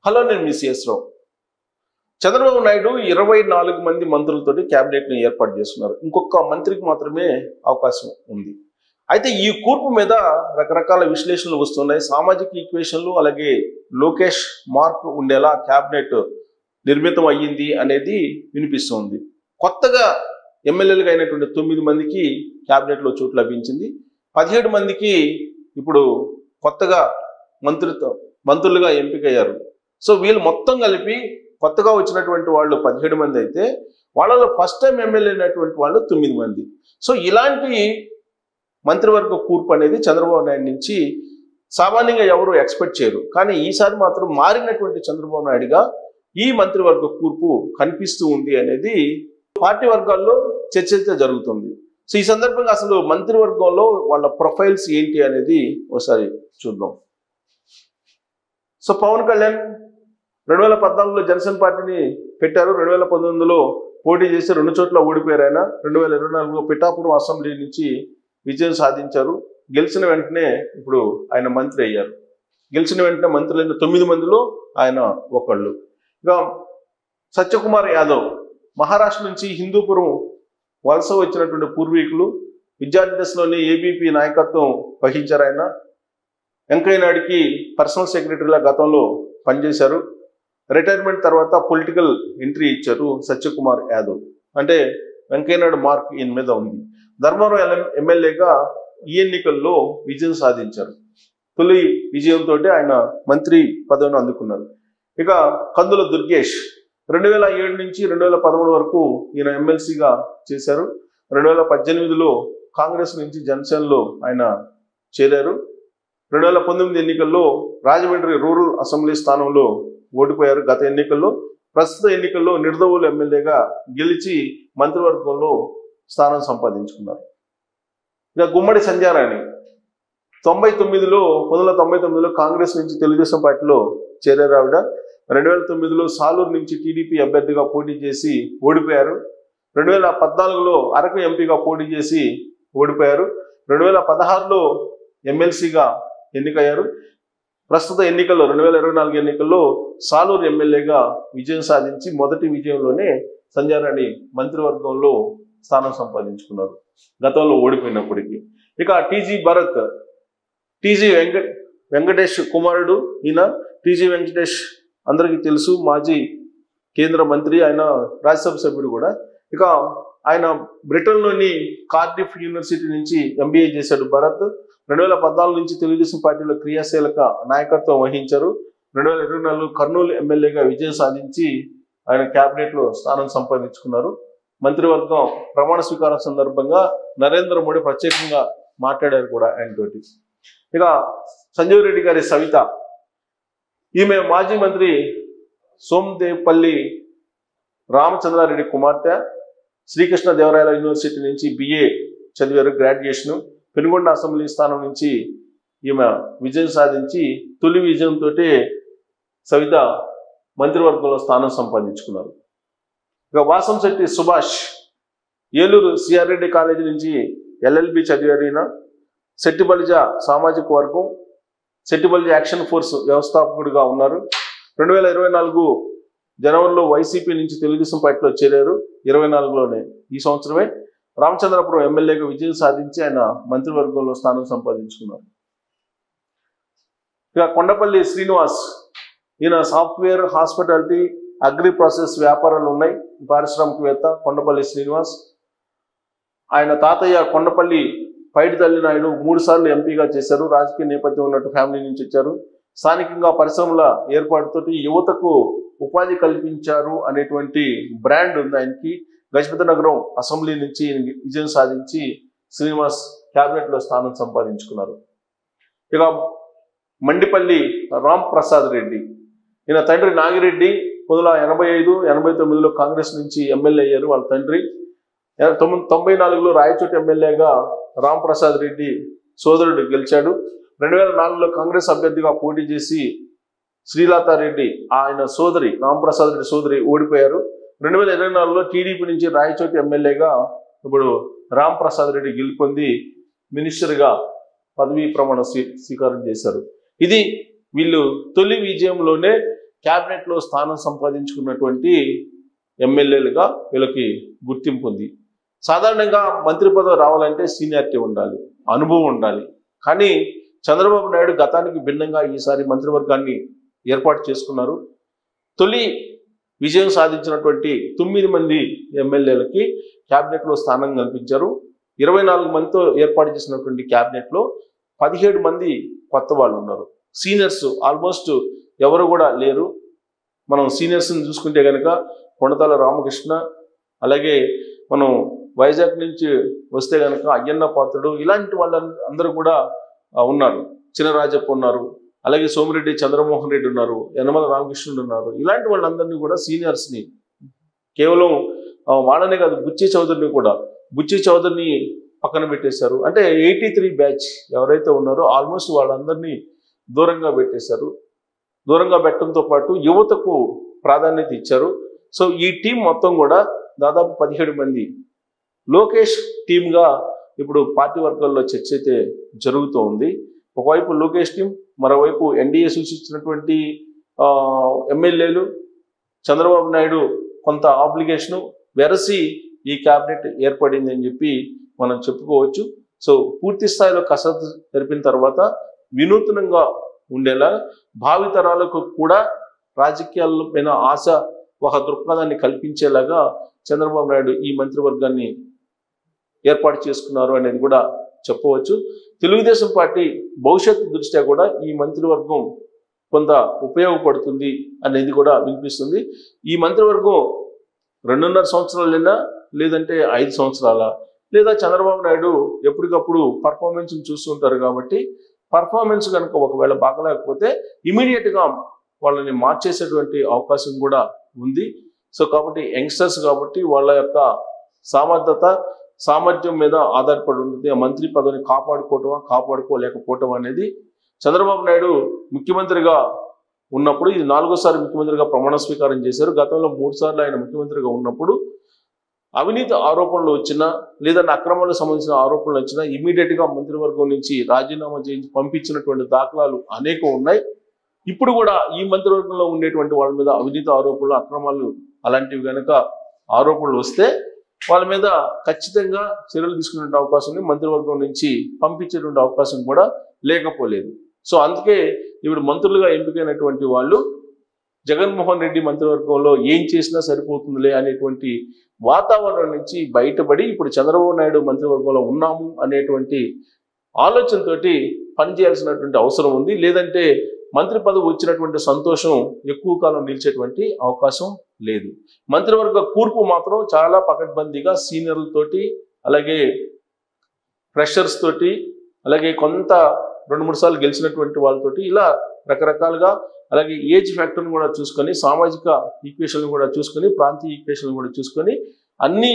Hello, నేను మీ CS రావు. చంద్రబాబు నాయుడు 24 మంది మంత్రులతోటి క్యాబినెట్ని ఏర్పాటు చేస్తున్నారు. ఇంకొక మంత్రికి మాత్రమే అవకాశం ఉంది. అయితే ఈ కూర్పు మీద రకరకాల విశ్లేషణలు వస్తున్నాయి. సామాజిక ఈక్వేషన్లు అలాగే లోకేష్ మార్క్ ఉండేలా క్యాబినెట్ నిర్మితం అయ్యింది అనేది వినిపిస్తుంది. కొత్తగా ఎమ్మెల్యేలుగా అయినటువంటి 9 మందికి క్యాబినెట్లో చోటు లభించింది. 17 మందికి ఇప్పుడు కొత్తగా మంత్రులుగా ఎంపికయ్యారు. సో వీళ్ళు మొత్తం కలిపి కొత్తగా వచ్చినటువంటి వాళ్ళు 17 మంది అయితే వాళ్ళలో ఫస్ట్ టైం ఎమ్మెల్యే అయినటువంటి వాళ్ళు 9 మంది. సో ఇలాంటి మంత్రివర్గ కూర్పు అనేది చంద్రబాబు నాయుడు నుంచి సామాన్యంగా ఎవరు ఎక్స్పెక్ట్ చేయరు. కానీ ఈసారి మాత్రం మారినటువంటి చంద్రబాబు నాయుడుగా ఈ మంత్రివర్గ కూర్పు కనిపిస్తూ ఉంది అనేది పార్టీ వర్గాల్లో చర్చ అయితే జరుగుతుంది. సో ఈ సందర్భంగా అసలు మంత్రివర్గంలో వాళ్ళ ప్రొఫైల్స్ ఏంటి అనేది ఒకసారి చూద్దాం. సో పవన్ కళ్యాణ్ 2014లో జనసేన పార్టీని పెట్టారు. 2019లో పోటీ చేసి 2 చోట్ల ఓడిపోయారు. ఆయన 2024లో పిఠాపురం అసెంబ్లీ నుంచి విజయం సాధించారు. గెలిచిన వెంటనే ఇప్పుడు ఆయన మంత్రి అయ్యారు. గెలిచిన వెంటనే మంత్రులైన 9 మందిలో ఆయన ఒకళ్ళు. ఇక సత్యకుమార్ యాదవ్ మహారాష్ట్ర నుంచి హిందూపురం వలస వచ్చినటువంటి పూర్వీకులు. విద్యార్థి దశలోనే ఏబీపీ నాయకత్వం వహించారు. ఆయన వెంకయ్య నాయుడికి పర్సనల్ సెక్రటరీలా గతంలో పనిచేశారు. రిటైర్మెంట్ తర్వాత పొలిటికల్ ఎంట్రీ ఇచ్చారు సత్యకుమార్ యాదవ్. అంటే వెంకయ్య నాయుడు మార్క్ ఈయన మీద ఉంది. ధర్మవరం ఎమ్మెల్యేగా ఈ ఎన్నికల్లో విజయం సాధించారు. తొలి విజయంతో ఆయన మంత్రి పదవిని అందుకున్నారు. ఇక కందుల దుర్గేష్ 2007 నుంచి 2013 వరకు ఈయన ఎమ్మెల్సీగా చేశారు. 2018లో కాంగ్రెస్ నుంచి జనసేనలో ఆయన చేరారు. 2019 ఎన్నికల్లో రాజమండ్రి రూరల్ అసెంబ్లీ స్థానంలో ఓడిపోయారు. గత ఎన్నికల్లో ప్రస్తుత ఎన్నికల్లో నిర్దవులు ఎమ్మెల్యేగా గెలిచి మంత్రివర్గంలో స్థానం సంపాదించుకున్నారు. ఇక గుమ్మడి సంధ్యారాణి 1999లో కాంగ్రెస్ నుంచి తెలుగుదేశం పార్టీలో చేరారు. ఆవిడ 2009లో సాలూరు నుంచి టీడీపీ అభ్యర్థిగా పోటీ చేసి ఓడిపోయారు. 2014లో అరకు ఎంపీగా పోటీ చేసి ఓడిపోయారు. 2016లో ఎమ్మెల్సీగా ఎన్నికయ్యారు. ప్రస్తుత ఎన్నికల్లో 2024 ఎన్నికల్లో సాలూరు ఎమ్మెల్యేగా విజయం సాధించి మొదటి విజయంలోనే సంధ్యారాణి మంత్రివర్గంలో స్థానం సంపాదించుకున్నారు, గతంలో ఓడిపోయినప్పటికీ. ఇక టీజీ భరత్, వెంకటేష్ కుమారుడు. ఈయన టీజీ వెంకటేష్ అందరికీ తెలుసు, మాజీ కేంద్ర మంత్రి, ఆయన రాజ్యసభ సభ్యుడు కూడా. ఇక ఆయన బ్రిటన్లోని కార్డిఫ్ యూనివర్సిటీ నుంచి ఎంబీఏ చేశాడు భరత్. 2014 నుంచి తెలుగుదేశం పార్టీలో క్రియాశీలక నాయకత్వం వహించారు. 2024 కర్నూలు ఎమ్మెల్యేగా విజయం సాధించి ఆయన క్యాబినెట్లో స్థానం సంపాదించుకున్నారు. మంత్రివర్గం ప్రమాణ స్వీకారం సందర్భంగా నరేంద్ర మోడీ ప్రత్యేకంగా మాట్లాడారు కూడా ఆయనతోటి. ఇక సంజీవ్ రెడ్డి గారి సవిత, ఈమె మాజీ మంత్రి సోమదేపల్లి రామచంద్రారెడ్డి కుమార్తె. శ్రీకృష్ణదేవరాయల యూనివర్సిటీ నుంచి BA చదివారు, గ్రాడ్యుయేషను. పెనుగొండ అసెంబ్లీ స్థానం నుంచి ఈమె విజయం సాధించి తొలి విజయంతో సవిత మంత్రివర్గంలో స్థానం సంపాదించుకున్నారు. ఇక వాసంశెట్టి సుభాష్ ఏలూరు సిఆర్ రెడ్డి కాలేజీ నుంచి LLB చదివారు. ఈయన శెట్టిబలిజ సామాజిక వర్గం, శెట్టిబలిజ యాక్షన్ ఫోర్స్ వ్యవస్థాపకుడిగా ఉన్నారు. 2024 జనవరిలో వైసీపీ నుంచి తెలుగుదేశం పార్టీలో చేరారు. 24లోనే ఈ సంవత్సరమే రామచంద్రపురం ఎమ్మెల్యేగా విజయం సాధించి ఆయన మంత్రివర్గంలో స్థానం సంపాదించుకున్నారు. ఇక కొండపల్లి శ్రీనివాస్, ఈయన సాఫ్ట్వేర్, హాస్పిటాలిటీ, అగ్రి ప్రాసెస్ వ్యాపారాలు ఉన్నాయి. పారిశ్రామికవేత్త కొండపల్లి శ్రీనివాస్. ఆయన తాతయ్య కొండపల్లి పైడితల్లి నాయుడు 3 సార్లు ఎంపీగా చేశారు. రాజకీయ నేపథ్యం ఉన్నట్టు ఫ్యామిలీ నుంచి వచ్చారు. స్థానికంగా పరిశ్రమల ఏర్పాటుతో యువతకు ఉపాధి కల్పించారు అనేటువంటి బ్రాండ్ ఉంది ఆయనకి. గజపతి నగరం అసెంబ్లీ నుంచి విజయం సాధించి శ్రీనివాస్ క్యాబినెట్లో స్థానం సంపాదించుకున్నారు. ఇక మండిపల్లి రామ్ ప్రసాద్ రెడ్డి, ఈయన తండ్రి నాగిరెడ్డి 1985-89లో కాంగ్రెస్ నుంచి ఎమ్మెల్యే అయ్యారు. వాళ్ళ తండ్రి 94లో రాయచోటి ఎమ్మెల్యేగా రామ్ ప్రసాద్ రెడ్డి సోదరుడు గెలిచాడు. 2004లో కాంగ్రెస్ అభ్యర్థిగా పోటీ చేసి శ్రీలతారెడ్డి ఆయన సోదరి, రాంప్రసాద్ రెడ్డి సోదరి ఓడిపోయారు. 2024లో టీడీపీ నుంచి రాయచోటి ఎమ్మెల్యేగా ఇప్పుడు రాంప్రసాద్ రెడ్డి గెలుపొంది మినిస్టర్గా పదవీ ప్రమాణ స్వీకారం చేశారు. ఇది వీళ్ళు తొలి విజయంలోనే క్యాబినెట్లో స్థానం సంపాదించుకున్నటువంటి ఎమ్మెల్యేలుగా వీళ్ళకి గుర్తింపు ఉంది. సాధారణంగా మంత్రి పదవి రావాలంటే సీనియారిటీ ఉండాలి, అనుభవం ఉండాలి. కానీ చంద్రబాబు నాయుడు గతానికి భిన్నంగా ఈసారి మంత్రివర్గాన్ని ఏర్పాటు చేసుకున్నారు. తొలి విజయం సాధించినటువంటి 9 మంది ఎమ్మెల్యేలకి క్యాబినెట్లో స్థానం కల్పించారు. 24 మందితో ఏర్పాటు చేసినటువంటి క్యాబినెట్లో 17 మంది కొత్త వాళ్ళు ఉన్నారు. సీనియర్స్ ఆల్మోస్ట్ ఎవరు కూడా లేరు. మనం సీనియర్స్ని చూసుకుంటే కనుక కొణతాల రామకృష్ణ, అలాగే మనం వైజాగ్ నుంచి వస్తే కనుక అయ్యన్న పాత్రుడు, ఇలాంటి వాళ్ళందరూ కూడా ఉన్నారు. చినరాజప్ప ఉన్నారు, అలాగే సోమిరెడ్డి చంద్రమోహన్ రెడ్డి ఉన్నారు, యనమల రామకృష్ణుడు ఉన్నారు. ఇలాంటి వాళ్ళందరినీ కూడా సీనియర్స్ని కేవలం వాళ్ళనే కాదు, బుచ్చి చౌదరిని పక్కన పెట్టేశారు. అంటే 83 బ్యాచ్ ఎవరైతే ఉన్నారో ఆల్మోస్ట్ వాళ్ళందరినీ దూరంగా పెట్టేశారు. దూరంగా పెట్టడంతో పాటు యువతకు ప్రాధాన్యత ఇచ్చారు. సో ఈ టీం మొత్తం కూడా దాదాపు 17 మంది లోకేష్ టీమ్గా ఇప్పుడు పార్టీ వర్గాల్లో చర్చ అయితే జరుగుతూ ఉంది. ఒకవైపు లోకేష్ టీం, మరోవైపు ఎన్డీఏ సూచించినటువంటి ఎమ్మెల్యేలు, చంద్రబాబు నాయుడు కొంత ఆబ్లిగేషను వెరసి ఈ క్యాబినెట్ ఏర్పడింది అని చెప్పి మనం చెప్పుకోవచ్చు. సో పూర్తి స్థాయిలో కసరత్తు జరిపిన తర్వాత వినూత్నంగా ఉండేలా, భావితరాలకు కూడా రాజకీయాల పైన ఆశ, ఒక దృక్పథాన్ని కల్పించేలాగా చంద్రబాబు నాయుడు ఈ మంత్రివర్గాన్ని ఏర్పాటు చేసుకున్నారు అనేది కూడా చెప్పవచ్చు. తెలుగుదేశం పార్టీ భవిష్యత్తు దృష్ట్యా కూడా ఈ మంత్రివర్గం కొంత ఉపయోగపడుతుంది అనేది కూడా వినిపిస్తుంది. ఈ మంత్రివర్గం 2.5 సంవత్సరాలైనా, లేదంటే 5 సంవత్సరాల, లేదా చంద్రబాబు నాయుడు ఎప్పటికప్పుడు పర్ఫార్మెన్స్ చూస్తుంటారు కాబట్టి పర్ఫార్మెన్స్ కనుక ఒకవేళ బాగలేకపోతే ఇమీడియట్గా వాళ్ళని మార్చేసేటువంటి అవకాశం కూడా ఉంది. సో కాబట్టి యంగ్స్టర్స్ కాబట్టి వాళ్ళ యొక్క సామర్థ్యం మీద ఆధారపడి ఉంటుంది. ఆ మంత్రి పదవిని కాపాడుకోలేకపోవటం అనేది చంద్రబాబు నాయుడు ముఖ్యమంత్రిగా ఉన్నప్పుడు, ఇది 4వ ముఖ్యమంత్రిగా ప్రమాణ స్వీకారం చేశారు. గతంలో 3 సార్లు ఆయన ముఖ్యమంత్రిగా ఉన్నప్పుడు అవినీతి ఆరోపణలు వచ్చినా, లేదంటే అక్రమాలకు సంబంధించిన ఆరోపణలు వచ్చినా ఇమీడియట్గా మంత్రివర్గం నుంచి రాజీనామా చేయించి పంపించినటువంటి దాఖలాలు అనేకం ఉన్నాయి. ఇప్పుడు కూడా ఈ మంత్రివర్గంలో ఉండేటువంటి వాళ్ళ మీద అవినీతి ఆరోపణలు, అక్రమాలు అలాంటివి కనుక ఆరోపణలు వస్తే వాళ్ళ మీద ఖచ్చితంగా చర్యలు తీసుకునే అవకాశం ఉంది. మంత్రివర్గం నుంచి పంపించేటువంటి అవకాశం కూడా లేకపోలేదు. సో అందుకే ఇప్పుడు మంత్రులుగా ఎంపికైనటువంటి వాళ్ళు జగన్మోహన్ రెడ్డి మంత్రివర్గంలో ఏం చేసినా సరిపోతుందిలే అనేటువంటి వాతావరణం నుంచి బయటపడి ఇప్పుడు చంద్రబాబు నాయుడు మంత్రివర్గంలో ఉన్నాము అనేటువంటి ఆలోచనతోటి పనిచేయాల్సినటువంటి అవసరం ఉంది. లేదంటే మంత్రి పదవి వచ్చినటువంటి సంతోషం ఎక్కువ కాలం నిలిచేటువంటి అవకాశం లేదు. మంత్రివర్గ కూర్పు మాత్రం చాలా పకడ్బందీగా సీనియర్లతోటి, అలాగే ఫ్రెషర్స్ తోటి, అలాగే కొంత 2-3 సార్లు గెలిచినటువంటి వాళ్ళతోటి, ఇలా రకరకాలుగా, అలాగే ఏజ్ ఫ్యాక్టర్ని కూడా చూసుకొని, సామాజిక ఈక్వేషన్ కూడా చూసుకొని, ప్రాంతీయ ఈక్వేషన్ కూడా చూసుకొని, అన్ని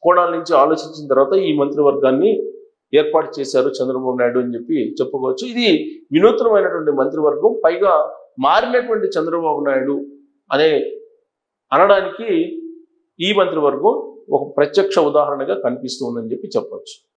కోణాల నుంచి ఆలోచించిన తర్వాత ఈ మంత్రివర్గాన్ని ఏర్పాటు చేశారు చంద్రబాబు నాయుడు అని చెప్పి చెప్పుకోవచ్చు. ఇది వినూత్నమైనటువంటి మంత్రివర్గం, పైగా మారినటువంటి చంద్రబాబు నాయుడు అనడానికి ఈ మంత్రివర్గం ఒక ప్రత్యక్ష ఉదాహరణగా కనిపిస్తుందని చెప్పి చెప్పవచ్చు.